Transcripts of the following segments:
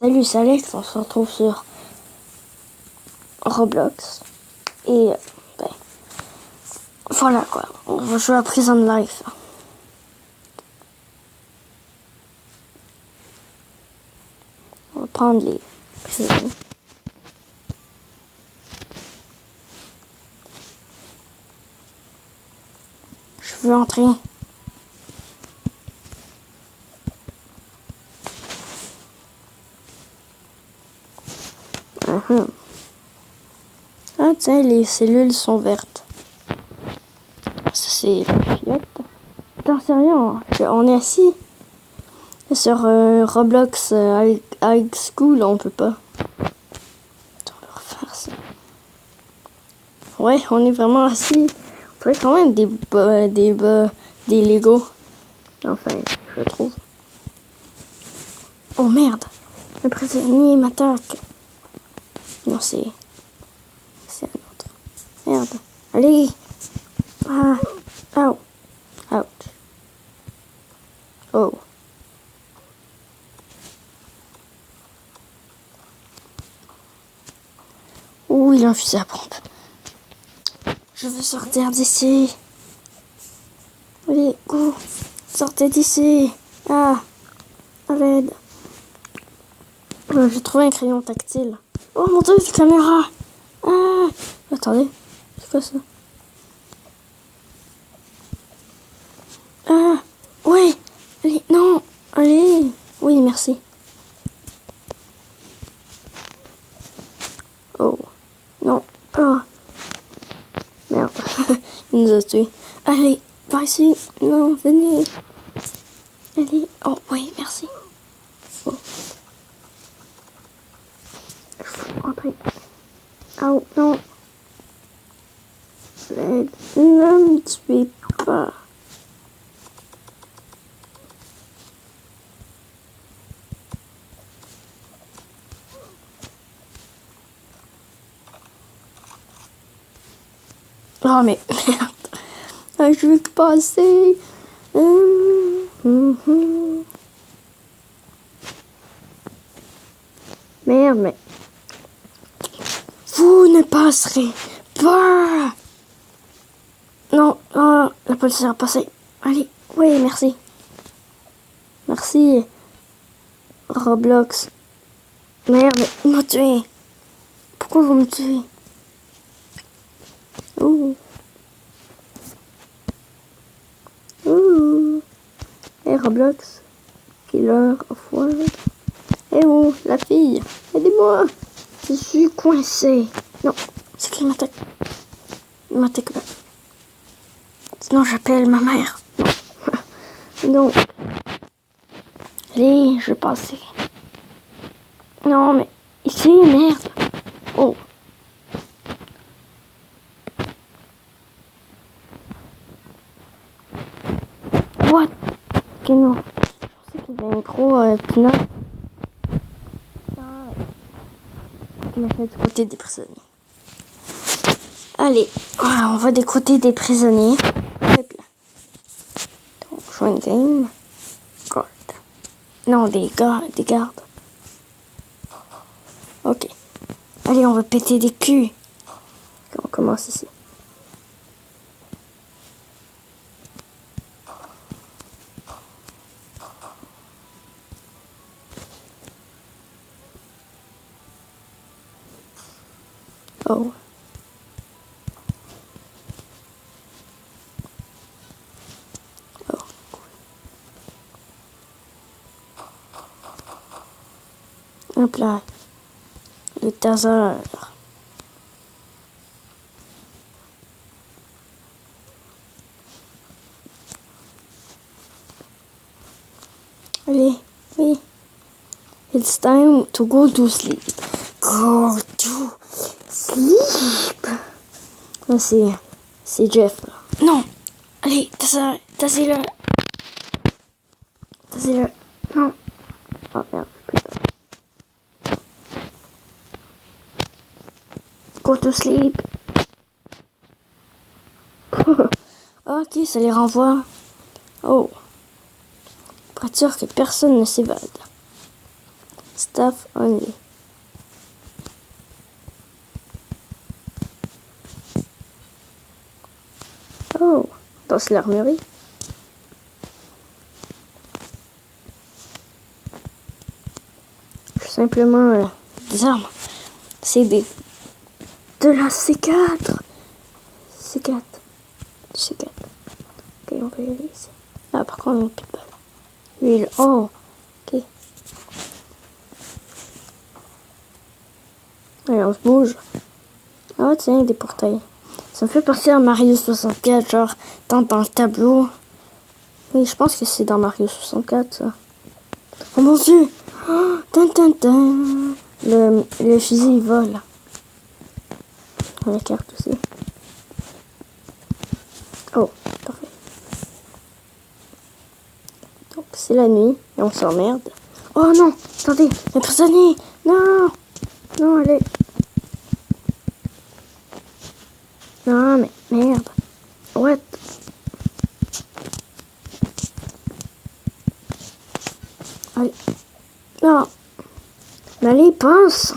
Salut, c'est Alex, on se retrouve sur Roblox. Et ben, voilà quoi, on va jouer à Prison Life. On va prendre les prisonniers. Je veux entrer. Ah tiens, les cellules sont vertes. Ça c'est la fillette. Attends, sérieux, on est assis sur Roblox High School, on peut pas. Attends, on va refaire ça. Ouais, on est vraiment assis. On ferait quand même des Lego. Enfin, je trouve. Oh merde, le prisonnier m'attaque. Non, c'est un autre. Merde. Allez. Ah. Ouch. Ouch. Oh. Ouh, il a un fusil à pompe. Je veux sortir d'ici. Allez, go. Sortez d'ici. Ah. À l'aide. J'ai trouvé un crayon tactile. Oh mon dieu, c'est caméra. Ah. Attendez. C'est quoi ça? Ah. Ouais. Allez, non. Allez. Oui, merci. Oh. Non. Oh. Merde. Il nous a tués. Allez, par ici. Non, venez. Allez. Oh, oui, merci. Oh. Entrez. Oh, non. Ne me tuez pas. Oh, mais merde. Ah, je veux que passer. Merde, mais vous ne passerez pas. Non, oh, la police a passé. Allez, oui, merci. Merci. Roblox. Merde, mais il m'a tué. Pourquoi vous me tuez? Ouh. Ouh. Hey Roblox. Killer of World. Eh oh, la fille. Aidez-moi. Je suis coincé. Non, c'est qui m'attaque. Il m'attaque pas. Sinon j'appelle ma mère. Non. Non. Allez, je vais passer. Non, mais ici, merde. Oh. What? Ok, non. Je pensais qu'il y avait un gros pneu. Il m'a fait du côté des prisonniers. Allez, voilà, on va des côtés des prisonniers. Donc, join game. Guard. Non, des gardes. Ok. Allez, on va péter des culs. On commence ici. Oh. Oh. Hop là. Le taser. Allez, oui. It's time to go to sleep. Go to sleep. Ah, c'est Jeff là. Non. Allez, tassez-le. Tassez-le. Non. Oh merde, putain. Go to sleep. Ok, ça les renvoie. Oh. Pour être sûr que personne ne s'évade. Staff only. Oh, dans l'armurerie. Simplement des armes. C'est de la C4. C4. C4. Ok, on va y aller ici. Ah, par contre, on n'a plus de balles. Huile. Oh, ok. Allez, on se bouge. Ah, tiens, des portails. Ça me fait penser à Mario 64, genre, dans le tableau. Oui, je pense que c'est dans Mario 64, ça. Oh mon Dieu! Oh, tin, tin, tin. Le fusil, il vole. La carte aussi. Oh, parfait. Donc, c'est la nuit et on s'emmerde. Oh non! Attendez! Un prisonnier! Non! Non, allez! Non, mais merde! What? Allez! Non! Mais allez, pense!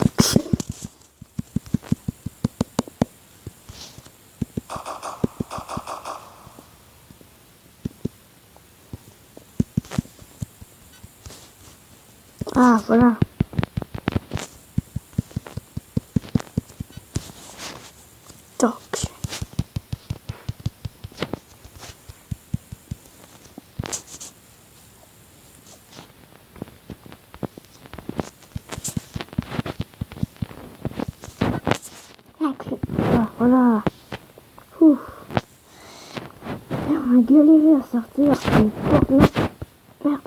Ah, voilà. Donc. Ok. Ah, voilà. Ouf. On a galéré à sortir d'une porte. Non. Merde.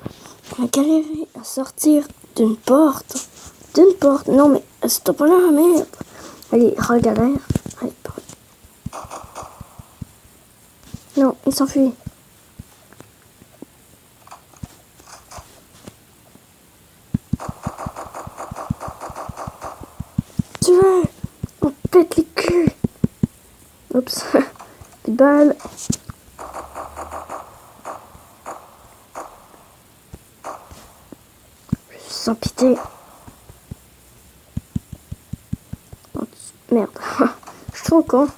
On a galéré à sortir d'une porte. D'une porte. Non, mais stop là, merde. Allez, regalère. Allez, parle. Non, il s'enfuit. Tu veux? On pète les culs. Oups. Plus de balles. Sans pitié. Merde. Je suis trop con.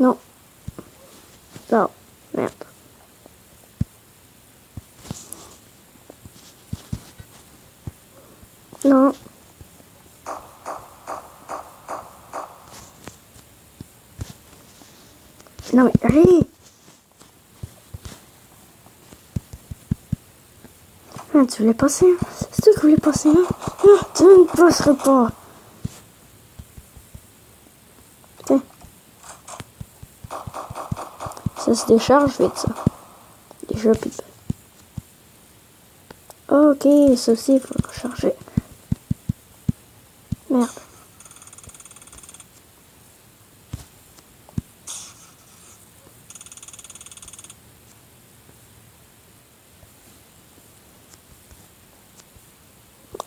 Non. Non. Merde. Non. Non mais allez. Ah, tu voulais passer, hein? C'est toi qui voulais passer, hein? Non, tu ne passerais pas. Tiens. Ça se décharge vite, ça. Déjà, plus de balles. Ok, ça aussi, il faut le recharger. Merde.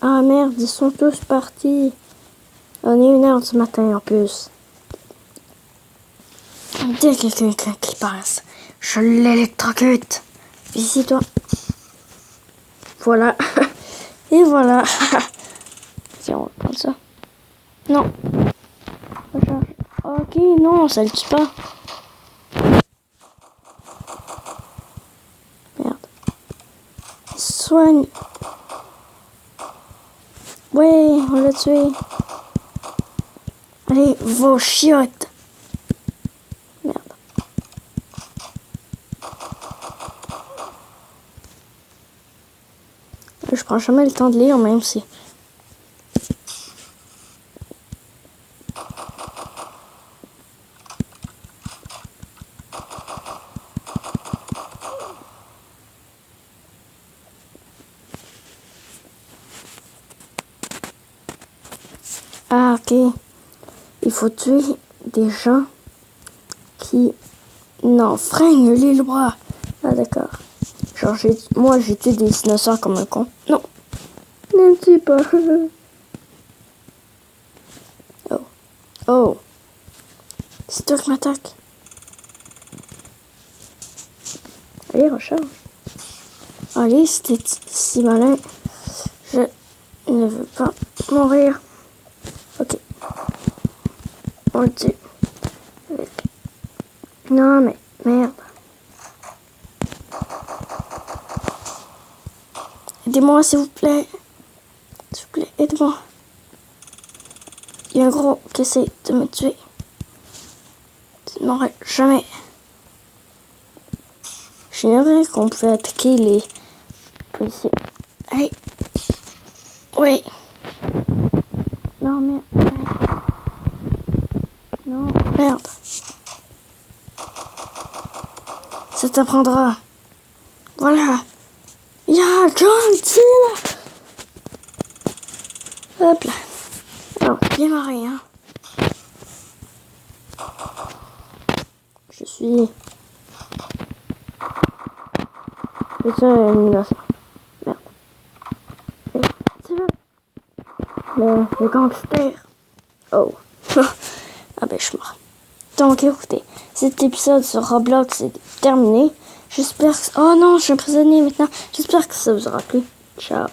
Ah merde, ils sont tous partis. On est 1h du matin en plus. Dès qu'il y a quelqu'un qui passe, je l'électrocute. Ici, toi. Voilà. Et voilà. Tiens, on va prendre ça. Non. Recharge. Ok, non, ça le tue pas. Merde. Soigne. Ouais, on l'a tué. Allez, vos chiottes. Merde. Je prends jamais le temps de lire, même si... Ah, ok. Il faut tuer des gens qui n'enfreignent les lois. Ah, d'accord. Genre, moi, j'ai tué des innocents comme un con. Non. Ne me tue pas. Oh. Oh. C'est toi qui m'attaque. Allez, recharge. Allez, c'était si malin. Je ne veux pas mourir. Ok. On le tue. Non, mais merde. Aidez-moi, s'il vous plaît. S'il vous plaît, aidez-moi. Il y a un gros qui essaie de me tuer. Tu n'aurais jamais. J'ignorais qu'on pouvait attaquer les policiers. Hey. Oui. Non, merde. Non, merde. Ça t'apprendra. Voilà. Il y a John, tu là. Hop là. Alors, bien marré, hein. Je suis... Putain, innocent. Merde. C'est vrai. Le gangster. Oh. Ah ben, je suis mort. Donc, écoutez, cet épisode sur Roblox est terminé. J'espère que... Oh non, je suis un prisonnier maintenant. J'espère que ça vous aura plu. Ciao.